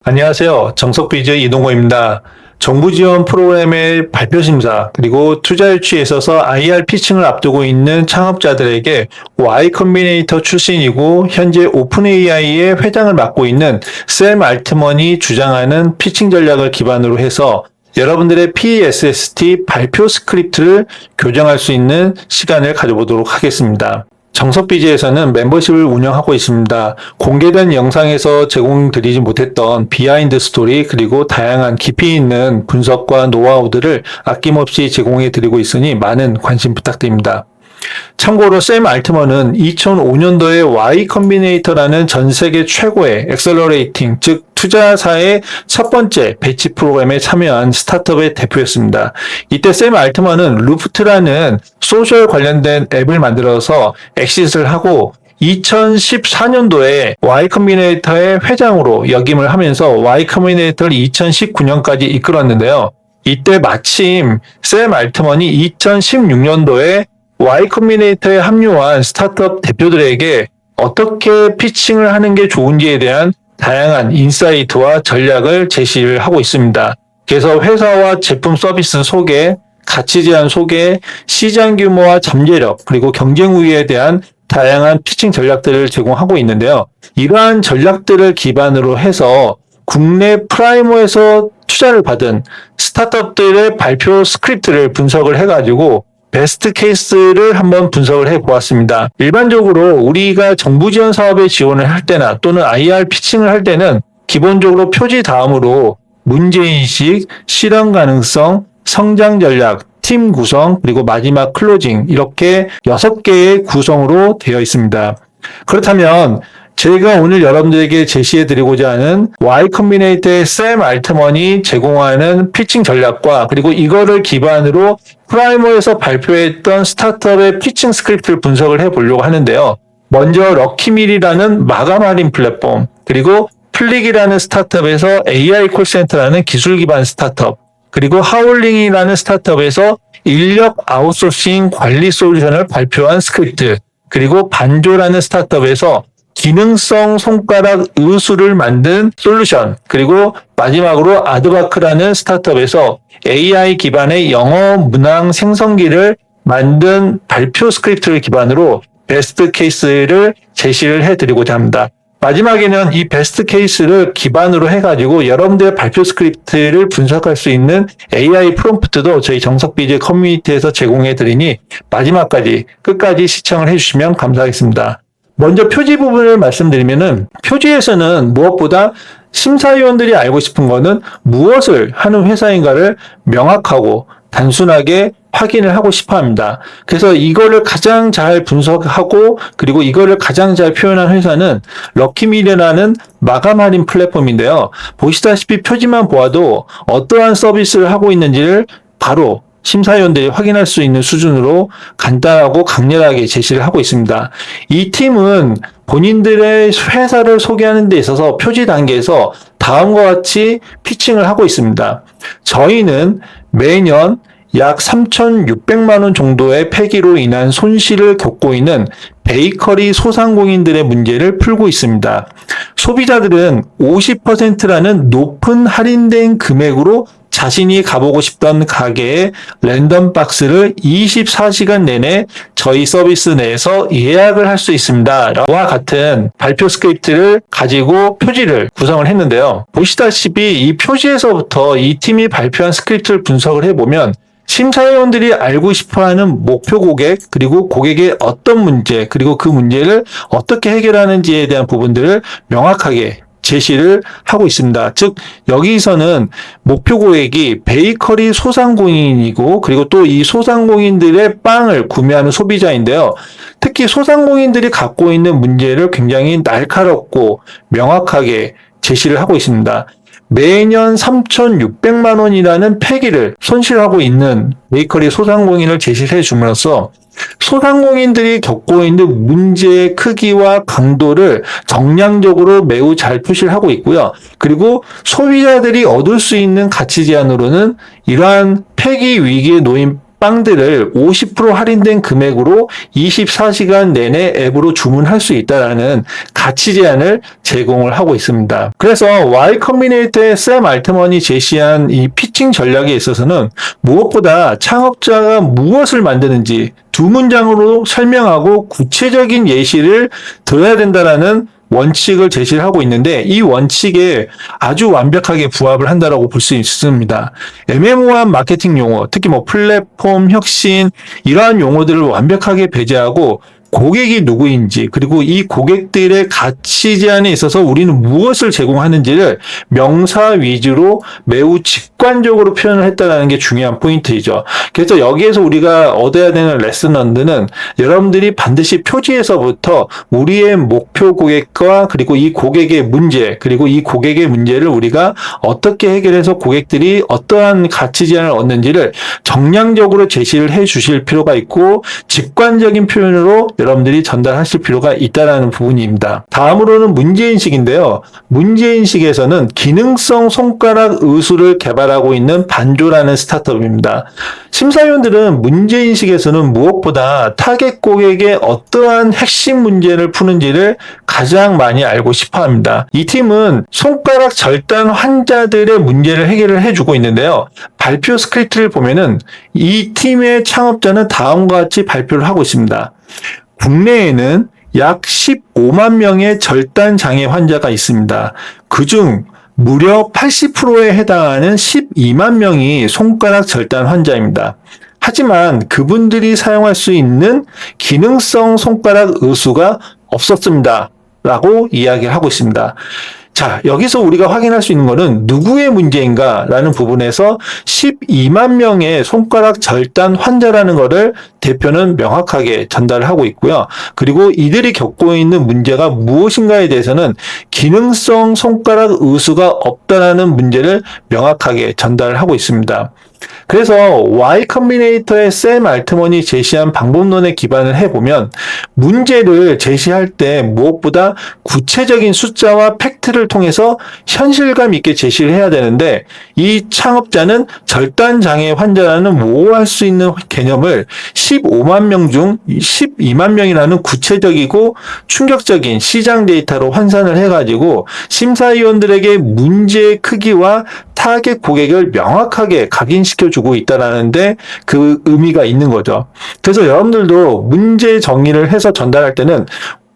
안녕하세요. 정석비즈 이동호입니다. 정부 지원 프로그램의 발표 심사 그리고 투자 유치에 있어서 IR 피칭을 앞두고 있는 창업자들에게 Y 컴비네이터 출신이고 현재 오픈 AI의 회장을 맡고 있는 샘 알트먼이 주장하는 피칭 전략을 기반으로 해서 여러분들의 PSST 발표 스크립트를 교정할 수 있는 시간을 가져보도록 하겠습니다. 정석비즈에서는 멤버십을 운영하고 있습니다. 공개된 영상에서 제공드리지 못했던 비하인드 스토리 그리고 다양한 깊이 있는 분석과 노하우들을 아낌없이 제공해드리고 있으니 많은 관심 부탁드립니다. 참고로 샘 알트먼은 2005년도에 Y 컴비네이터라는 전 세계 최고의 엑셀러레이팅, 즉 투자사의 첫 번째 배치 프로그램에 참여한 스타트업의 대표였습니다. 이때 샘 알트먼은 루프트라는 소셜 관련된 앱을 만들어서 엑시트를 하고 2014년도에 Y 컴비네이터의 회장으로 역임을 하면서 Y 컴비네이터를 2019년까지 이끌었는데요. 이때 마침 샘 알트먼이 2016년도에 Y 컴비네이터에 합류한 스타트업 대표들에게 어떻게 피칭을 하는 게 좋은지에 대한 다양한 인사이트와 전략을 제시를 하고 있습니다. 그래서 회사와 제품 서비스 소개, 가치 제한 소개, 시장 규모와 잠재력, 그리고 경쟁 우위에 대한 다양한 피칭 전략들을 제공하고 있는데요. 이러한 전략들을 기반으로 해서 국내 프라이머에서 투자를 받은 스타트업들의 발표 스크립트를 분석을 해가지고 베스트 케이스를 한번 분석을 해보았습니다. 일반적으로 우리가 정부 지원 사업에 지원을 할 때나 또는 IR 피칭을 할 때는 기본적으로 표지 다음으로 문제인식, 실현 가능성, 성장 전략, 팀 구성, 그리고 마지막 클로징 이렇게 6개의 구성으로 되어 있습니다. 그렇다면 제가 오늘 여러분들에게 제시해드리고자 하는 Y 컴비네이터의 샘 알트먼이 제공하는 피칭 전략과 그리고 이거를 기반으로 프라이머에서 발표했던 스타트업의 피칭 스크립트를 분석을 해보려고 하는데요. 먼저 럭키밀이라는 마감 할인 플랫폼, 그리고 플릭이라는 스타트업에서 AI 콜센터라는 기술 기반 스타트업, 그리고 하울링이라는 스타트업에서 인력 아웃소싱 관리 솔루션을 발표한 스크립트, 그리고 반조라는 스타트업에서 기능성 손가락 의수를 만든 솔루션, 그리고 마지막으로 아드바크라는 스타트업에서 AI 기반의 영어 문항 생성기를 만든 발표 스크립트를 기반으로 베스트 케이스를 제시를 해드리고자 합니다. 마지막에는 이 베스트 케이스를 기반으로 해가지고 여러분들의 발표 스크립트를 분석할 수 있는 AI 프롬프트도 저희 정석비즈 커뮤니티에서 제공해드리니 마지막까지 끝까지 시청을 해주시면 감사하겠습니다. 먼저 표지 부분을 말씀드리면은 표지에서는 무엇보다 심사위원들이 알고 싶은 거는 무엇을 하는 회사인가를 명확하고 단순하게 확인을 하고 싶어 합니다. 그래서 이거를 가장 잘 분석하고 그리고 이거를 가장 잘 표현한 회사는 럭키밀이라는 마감 할인 플랫폼인데요. 보시다시피 표지만 보아도 어떠한 서비스를 하고 있는지를 바로 심사위원들이 확인할 수 있는 수준으로 간단하고 강렬하게 제시를 하고 있습니다. 이 팀은 본인들의 회사를 소개하는 데 있어서 표지 단계에서 다음과 같이 피칭을 하고 있습니다. 저희는 매년 약 3,600만 원 정도의 폐기로 인한 손실을 겪고 있는 베이커리 소상공인들의 문제를 풀고 있습니다. 소비자들은 50%라는 높은 할인된 금액으로 자신이 가보고 싶던 가게에 랜덤 박스를 24시간 내내 저희 서비스 내에서 예약을 할 수 있습니다. 와 같은 발표 스크립트를 가지고 표지를 구성을 했는데요. 보시다시피 이 표지에서부터 이 팀이 발표한 스크립트를 분석을 해보면 심사위원들이 알고 싶어하는 목표 고객, 그리고 고객의 어떤 문제, 그리고 그 문제를 어떻게 해결하는지에 대한 부분들을 명확하게 제시를 하고 있습니다. 즉 여기서는 목표 고객이 베이커리 소상공인이고 그리고 또 이 소상공인들의 빵을 구매하는 소비자인데요. 특히 소상공인들이 갖고 있는 문제를 굉장히 날카롭고 명확하게 제시를 하고 있습니다. 매년 3,600만 원이라는 폐기를 손실하고 있는 베이커리 소상공인을 제시를 해줌으로써 소상공인들이 겪고 있는 문제의 크기와 강도를 정량적으로 매우 잘 표시를 하고 있고요. 그리고 소비자들이 얻을 수 있는 가치 제한으로는 이러한 폐기 위기에 놓인 빵들을 50% 할인된 금액으로 24시간 내내 앱으로 주문할 수 있다는 가치 제한을 제공을 하고 있습니다. 그래서 Y 컴비네이터의 샘 알트먼이 제시한 이 피칭 전략에 있어서는 무엇보다 창업자가 무엇을 만드는지 두 문장으로 설명하고 구체적인 예시를 들어야 된다라는 원칙을 제시를 하고 있는데 이 원칙에 아주 완벽하게 부합을 한다라고 볼 수 있습니다. 애매모호한 마케팅 용어, 특히 플랫폼, 혁신 이러한 용어들을 완벽하게 배제하고 고객이 누구인지 그리고 이 고객들의 가치 제한에 있어서 우리는 무엇을 제공하는지를 명사 위주로 매우 직관적으로 표현을 했다는 게 중요한 포인트이죠. 그래서 여기에서 우리가 얻어야 되는 레슨런드는 여러분들이 반드시 표지에서부터 우리의 목표 고객과 그리고 이 고객의 문제 그리고 이 고객의 문제를 우리가 어떻게 해결해서 고객들이 어떠한 가치 제한을 얻는지를 정량적으로 제시를 해 주실 필요가 있고 직관적인 표현으로 여러분들이 전달하실 필요가 있다는 부분입니다. 다음으로는 문제인식인데요. 문제인식에서는 기능성 손가락 의수를 개발하고 있는 반조라는 스타트업입니다. 심사위원들은 문제인식에서는 무엇보다 타겟 고객의 어떠한 핵심 문제를 푸는지를 가장 많이 알고 싶어 합니다. 이 팀은 손가락 절단 환자들의 문제를 해결을 해주고 있는데요. 발표 스크립트를 보면은 이 팀의 창업자는 다음과 같이 발표를 하고 있습니다. 국내에는 약 15만 명의 절단 장애 환자가 있습니다. 그중 무려 80%에 해당하는 12만 명이 손가락 절단 환자입니다. 하지만 그분들이 사용할 수 있는 기능성 손가락 의수가 없었습니다. 라고 이야기를 하고 있습니다. 자, 여기서 우리가 확인할 수 있는 것은 누구의 문제인가 라는 부분에서 12만 명의 손가락 절단 환자라는 것을 대표는 명확하게 전달을 하고 있고요. 그리고 이들이 겪고 있는 문제가 무엇인가에 대해서는 기능성 손가락 의수가 없다라는 문제를 명확하게 전달을 하고 있습니다. 그래서 Y 컴비네이터의 샘 알트먼이 제시한 방법론에 기반을 해보면 문제를 제시할 때 무엇보다 구체적인 숫자와 팩트를 통해서 현실감 있게 제시를 해야 되는데 이 창업자는 절단 장애 환자라는 모호할 수 있는 개념을 15만 명 중 12만 명이라는 구체적이고 충격적인 시장 데이터로 환산을 해가지고 심사위원들에게 문제의 크기와 타겟 고객을 명확하게 각인시켜주고 있다는데 그 의미가 있는 거죠. 그래서 여러분들도 문제 정의를 해서 전달할 때는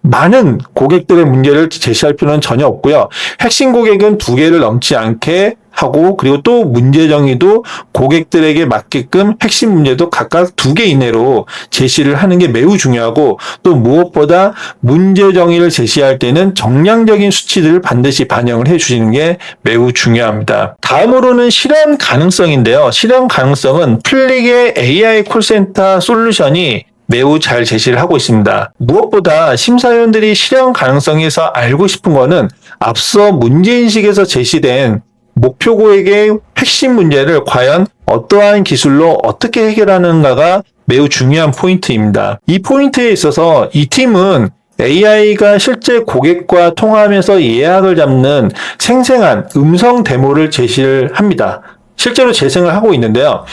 많은 고객들의 문제를 제시할 필요는 전혀 없고요. 핵심 고객은 2개를 넘지 않게 하고 그리고 또 문제 정의도 고객들에게 맞게끔 핵심 문제도 각각 2개 이내로 제시를 하는 게 매우 중요하고 또 무엇보다 문제 정의를 제시할 때는 정량적인 수치들을 반드시 반영을 해 주시는 게 매우 중요합니다. 다음으로는 실현 가능성인데요. 실현 가능성은 플릭의 AI 콜센터 솔루션이 매우 잘 제시를 하고 있습니다. 무엇보다 심사위원들이 실현 가능성에서 알고 싶은 거는 앞서 문제인식에서 제시된 목표 고객의 핵심 문제를 과연 어떠한 기술로 어떻게 해결하는가가 매우 중요한 포인트입니다. 이 포인트에 있어서 이 팀은 AI가 실제 고객과 통화하면서 예약을 잡는 생생한 음성 데모를 제시를 합니다. 실제로 재생을 하고 있는데요.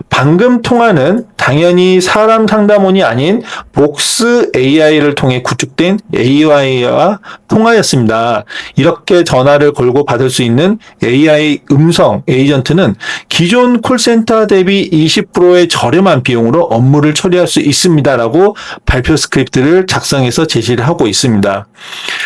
방금 통화는 당연히 사람 상담원이 아닌 복스 AI를 통해 구축된 AI와 통화였습니다. 이렇게 전화를 걸고 받을 수 있는 AI 음성 에이전트는 기존 콜센터 대비 20%의 저렴한 비용으로 업무를 처리할 수 있습니다라고 발표 스크립트를 작성해서 제시를 하고 있습니다.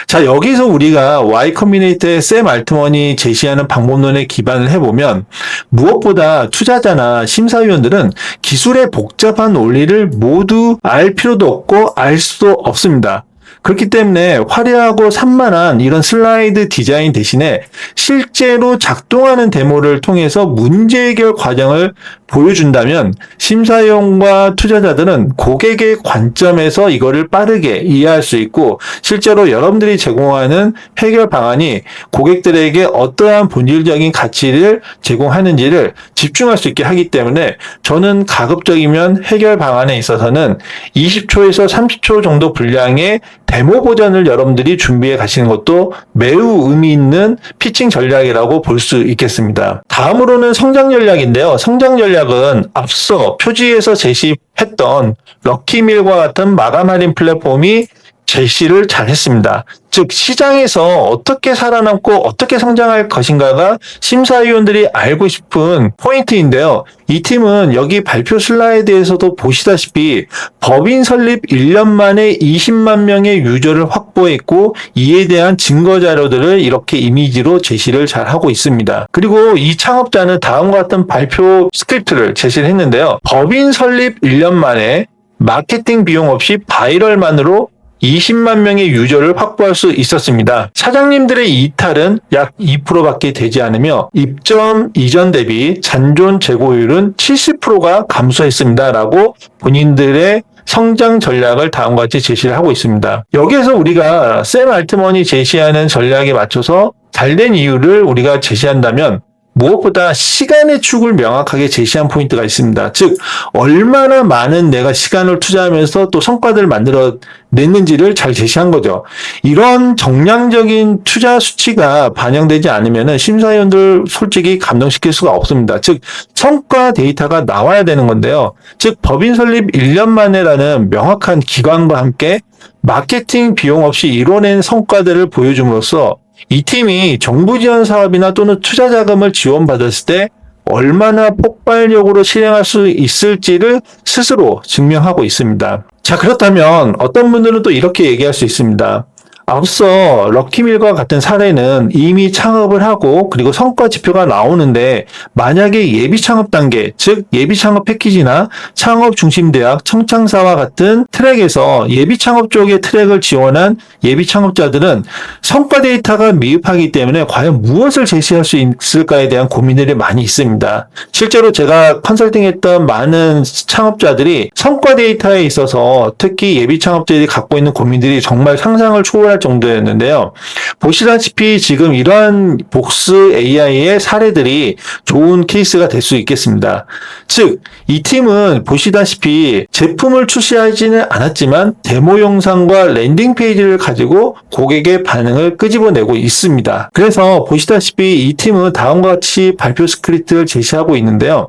자, 여기서 우리가 Y 컴비네이터의 샘 알트먼이 제시하는 방법론에 기반을 해보면 무엇보다 투자자나 심사위원들은 기술의 복잡한 원리를 모두 알 필요도 없고 알 수도 없습니다. 그렇기 때문에 화려하고 산만한 이런 슬라이드 디자인 대신에 실제로 작동하는 데모를 통해서 문제 해결 과정을 보여준다면 심사위원과 투자자들은 고객의 관점에서 이거를 빠르게 이해할 수 있고 실제로 여러분들이 제공하는 해결 방안이 고객들에게 어떠한 본질적인 가치를 제공하는지를 집중할 수 있게 하기 때문에 저는 가급적이면 해결 방안에 있어서는 20초에서 30초 정도 분량의 데모 버전을 여러분들이 준비해 가시는 것도 매우 의미 있는 피칭 전략이라고 볼 수 있겠습니다. 다음으로는 성장 전략인데요. 성장 전략은 앞서 표지에서 제시했던 럭키밀과 같은 마감 할인 플랫폼이 제시를 잘 했습니다. 즉 시장에서 어떻게 살아남고 어떻게 성장할 것인가가 심사위원들이 알고 싶은 포인트인데요. 이 팀은 여기 발표 슬라이드에서도 보시다시피 법인 설립 1년 만에 20만 명의 유저를 확보했고 이에 대한 증거 자료들을 이렇게 이미지로 제시를 잘 하고 있습니다. 그리고 이 창업자는 다음과 같은 발표 스크립트를 제시를 했는데요. 법인 설립 1년 만에 마케팅 비용 없이 바이럴만으로 20만 명의 유저를 확보할 수 있었습니다. 사장님들의 이탈은 약 2%밖에 되지 않으며 입점 이전 대비 잔존 재고율은 70%가 감소했습니다. 라고 본인들의 성장 전략을 다음과 같이 제시를 하고 있습니다. 여기에서 우리가 샘 알트먼이 제시하는 전략에 맞춰서 잘된 이유를 우리가 제시한다면 무엇보다 시간의 축을 명확하게 제시한 포인트가 있습니다. 즉 얼마나 많은 내가 시간을 투자하면서 또 성과들을 만들어 냈는지를 잘 제시한 거죠. 이런 정량적인 투자 수치가 반영되지 않으면 심사위원들 솔직히 감동시킬 수가 없습니다. 즉 성과 데이터가 나와야 되는 건데요. 즉 법인 설립 1년 만에라는 명확한 기관과 함께 마케팅 비용 없이 이뤄낸 성과들을 보여줌으로써 이 팀이 정부 지원 사업이나 또는 투자 자금을 지원받았을 때 얼마나 폭발력으로 실행할 수 있을지를 스스로 증명하고 있습니다. 자, 그렇다면 어떤 분들은 또 이렇게 얘기할 수 있습니다. 앞서 럭키밀과 같은 사례는 이미 창업을 하고 그리고 성과 지표가 나오는데 만약에 예비 창업 단계, 즉 예비 창업 패키지나 창업 중심 대학, 청창사와 같은 트랙에서 예비 창업 쪽의 트랙을 지원한 예비 창업자들은 성과 데이터가 미흡하기 때문에 과연 무엇을 제시할 수 있을까에 대한 고민들이 많이 있습니다. 실제로 제가 컨설팅했던 많은 창업자들이 성과 데이터에 있어서 특히 예비 창업자들이 갖고 있는 고민들이 정말 상상을 초월할 정도였는데요. 보시다시피 지금 이러한 복스 AI의 사례들이 좋은 케이스가 될 수 있겠습니다. 즉, 이 팀은 보시다시피 제품을 출시하지는 않았지만 데모 영상과 랜딩 페이지를 가지고 고객의 반응을 끄집어내고 있습니다. 그래서 보시다시피 이 팀은 다음과 같이 발표 스크립트를 제시하고 있는데요.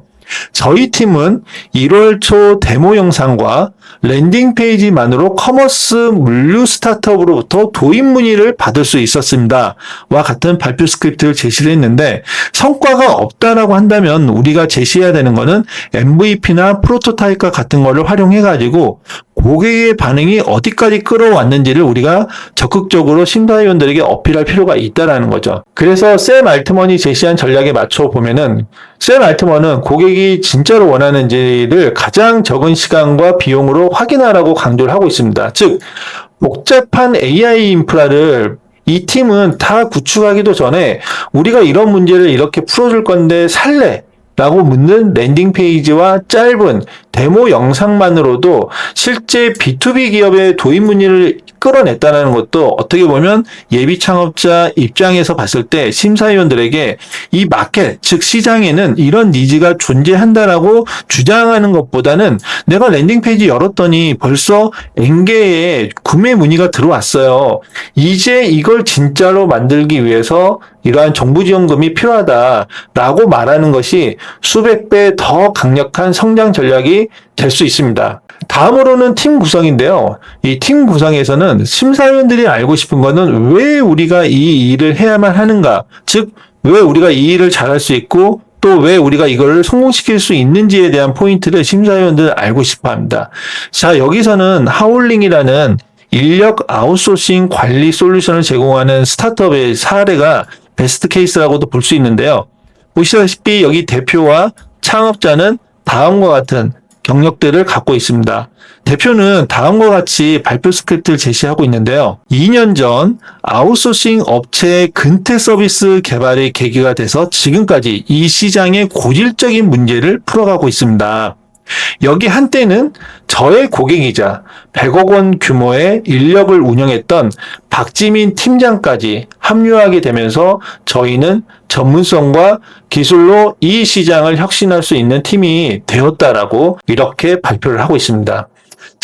저희 팀은 1월 초 데모 영상과 랜딩 페이지만으로 커머스 물류 스타트업으로부터 도입 문의를 받을 수 있었습니다. 와 같은 발표 스크립트를 제시를 했는데 성과가 없다라고 한다면 우리가 제시해야 되는 거는 MVP나 프로토타입과 같은 거를 활용해가지고 고객의 반응이 어디까지 끌어왔는지를 우리가 적극적으로 심사위원들에게 어필할 필요가 있다라는 거죠. 그래서 샘 알트먼이 제시한 전략에 맞춰 보면은 샘 알트먼은 고객이 진짜로 원하는지를 가장 적은 시간과 비용으로 확인하라고 강조를 하고 있습니다. 즉 복잡한 AI 인프라를 이 팀은 다 구축하기도 전에 우리가 이런 문제를 이렇게 풀어줄 건데 살래? 라고 묻는 랜딩 페이지와 짧은 데모 영상만으로도 실제 B2B 기업의 도입 문의를 끌어냈다는 것도 어떻게 보면 예비 창업자 입장에서 봤을 때 심사위원들에게 이 마켓, 즉 시장에는 이런 니즈가 존재한다라고 주장하는 것보다는 내가 랜딩 페이지 열었더니 벌써 N개의 구매 문의가 들어왔어요. 이제 이걸 진짜로 만들기 위해서 이러한 정부 지원금이 필요하다라고 말하는 것이 수백 배 더 강력한 성장 전략이 될 수 있습니다. 다음으로는 팀 구성인데요. 이 팀 구성에서는 심사위원들이 알고 싶은 거는 왜 우리가 이 일을 해야만 하는가? 즉, 왜 우리가 이 일을 잘할 수 있고 또 왜 우리가 이걸 성공시킬 수 있는지에 대한 포인트를 심사위원들은 알고 싶어 합니다. 자, 여기서는 하울링이라는 인력 아웃소싱 관리 솔루션을 제공하는 스타트업의 사례가 베스트 케이스라고도 볼 수 있는데요. 보시다시피 여기 대표와 창업자는 다음과 같은 경력들을 갖고 있습니다. 대표는 다음과 같이 발표 스크립트를 제시하고 있는데요. 2년 전 아웃소싱 업체의 근태 서비스 개발의 계기가 돼서 지금까지 이 시장의 고질적인 문제를 풀어가고 있습니다. 여기 한때는 저의 고객이자 100억 원 규모의 인력을 운영했던 박지민 팀장까지 합류하게 되면서 저희는 전문성과 기술로 이 시장을 혁신할 수 있는 팀이 되었다라고 이렇게 발표를 하고 있습니다.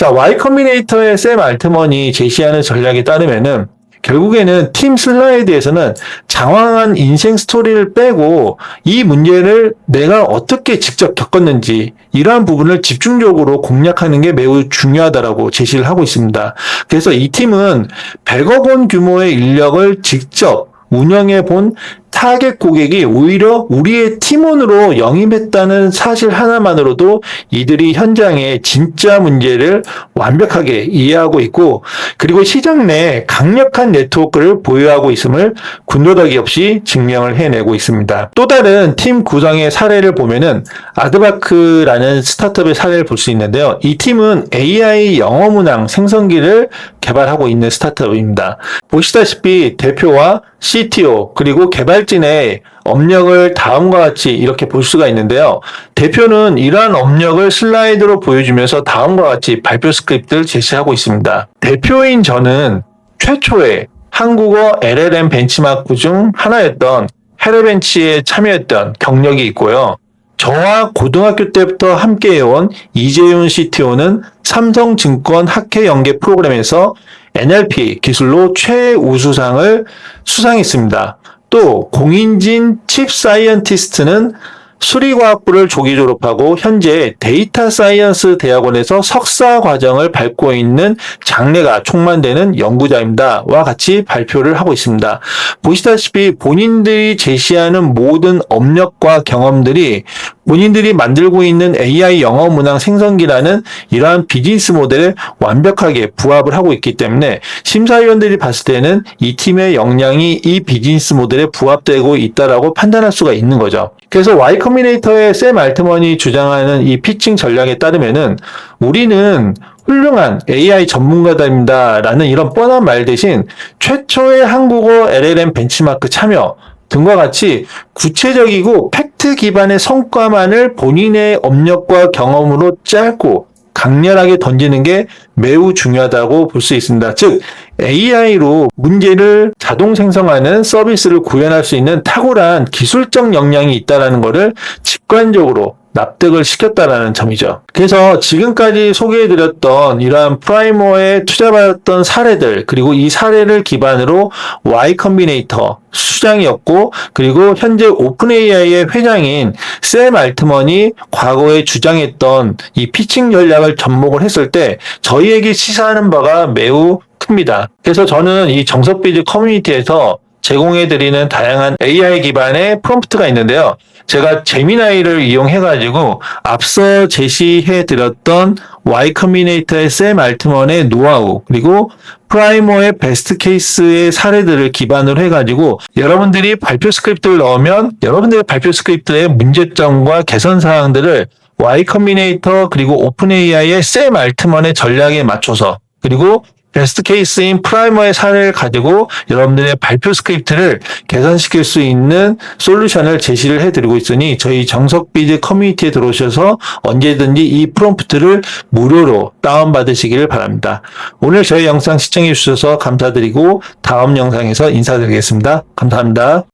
자, Y 컴비네이터의 샘 알트먼이 제시하는 전략에 따르면은 결국에는 팀 슬라이드에서는 장황한 인생 스토리를 빼고 이 문제를 내가 어떻게 직접 겪었는지 이러한 부분을 집중적으로 공략하는 게 매우 중요하다라고 제시를 하고 있습니다. 그래서 이 팀은 100억 원 규모의 인력을 직접 운영해 본 타겟 고객이 오히려 우리의 팀원으로 영입했다는 사실 하나만으로도 이들이 현장의 진짜 문제를 완벽하게 이해하고 있고, 그리고 시장 내 강력한 네트워크를 보유하고 있음을 군더더기 없이 증명을 해내고 있습니다. 또 다른 팀 구성의 사례를 보면은 아드바크라는 스타트업의 사례를 볼 수 있는데요. 이 팀은 AI 영어 문항 생성기를 개발하고 있는 스타트업입니다. 보시다시피 대표와 CTO 그리고 개발진의 업력을 다음과 같이 이렇게 볼 수가 있는데요. 대표는 이러한 업력을 슬라이드로 보여주면서 다음과 같이 발표 스크립트를 제시하고 있습니다. 대표인 저는 최초의 한국어 LLM 벤치마크 중 하나였던 헤르벤치에 참여했던 경력이 있고요. 저와 고등학교 때부터 함께해온 이재윤 CTO는 삼성증권 학회 연계 프로그램에서 NLP 기술로 최우수상을 수상했습니다. 또 공인진 칩 사이언티스트는 수리과학부를 조기 졸업하고 현재 데이터 사이언스 대학원에서 석사 과정을 밟고 있는 장래가 촉망되는 연구자입니다. 와 같이 발표를 하고 있습니다. 보시다시피 본인들이 제시하는 모든 업력과 경험들이 본인들이 만들고 있는 AI 영어 문항 생성기라는 이러한 비즈니스 모델에 완벽하게 부합을 하고 있기 때문에 심사위원들이 봤을 때는 이 팀의 역량이 이 비즈니스 모델에 부합되고 있다라고 판단할 수가 있는 거죠. 그래서 Y 컴비네이터의 샘 알트먼이 주장하는 이 피칭 전략에 따르면은 우리는 훌륭한 AI 전문가들입니다라는 이런 뻔한 말 대신 최초의 한국어 LLM 벤치마크 참여 등과 같이 구체적이고 팩트 기반의 성과만을 본인의 업력과 경험으로 짧고 강렬하게 던지는 게 매우 중요하다고 볼 수 있습니다. 즉 AI로 문제를 자동 생성하는 서비스를 구현할 수 있는 탁월한 기술적 역량이 있다는 것을 직관적으로 납득을 시켰다라는 점이죠. 그래서 지금까지 소개해드렸던 이러한 프라이머에 투자받았던 사례들, 그리고 이 사례를 기반으로 Y 컴비네이터 수장이었고, 그리고 현재 오픈 AI의 회장인 샘 알트먼이 과거에 주장했던 이 피칭 전략을 접목을 했을 때 저희에게 시사하는 바가 매우 큽니다. 그래서 저는 이 정석비즈 커뮤니티에서 제공해드리는 다양한 AI 기반의 프롬프트가 있는데요. 제가 제미나이를 이용해가지고 앞서 제시해드렸던 Y 컴비네이터의 샘 알트먼의 노하우, 그리고 프라이머의 베스트 케이스의 사례들을 기반으로 해가지고 여러분들이 발표 스크립트를 넣으면 여러분들의 발표 스크립트의 문제점과 개선 사항들을 Y 컴비네이터 그리고 오픈 AI의 샘 알트먼의 전략에 맞춰서, 그리고 베스트 케이스인 프라이머의 사례를 가지고 여러분들의 발표 스크립트를 개선시킬 수 있는 솔루션을 제시를 해드리고 있으니 저희 정석비즈 커뮤니티에 들어오셔서 언제든지 이 프롬프트를 무료로 다운받으시기를 바랍니다. 오늘 저희 영상 시청해 주셔서 감사드리고 다음 영상에서 인사드리겠습니다. 감사합니다.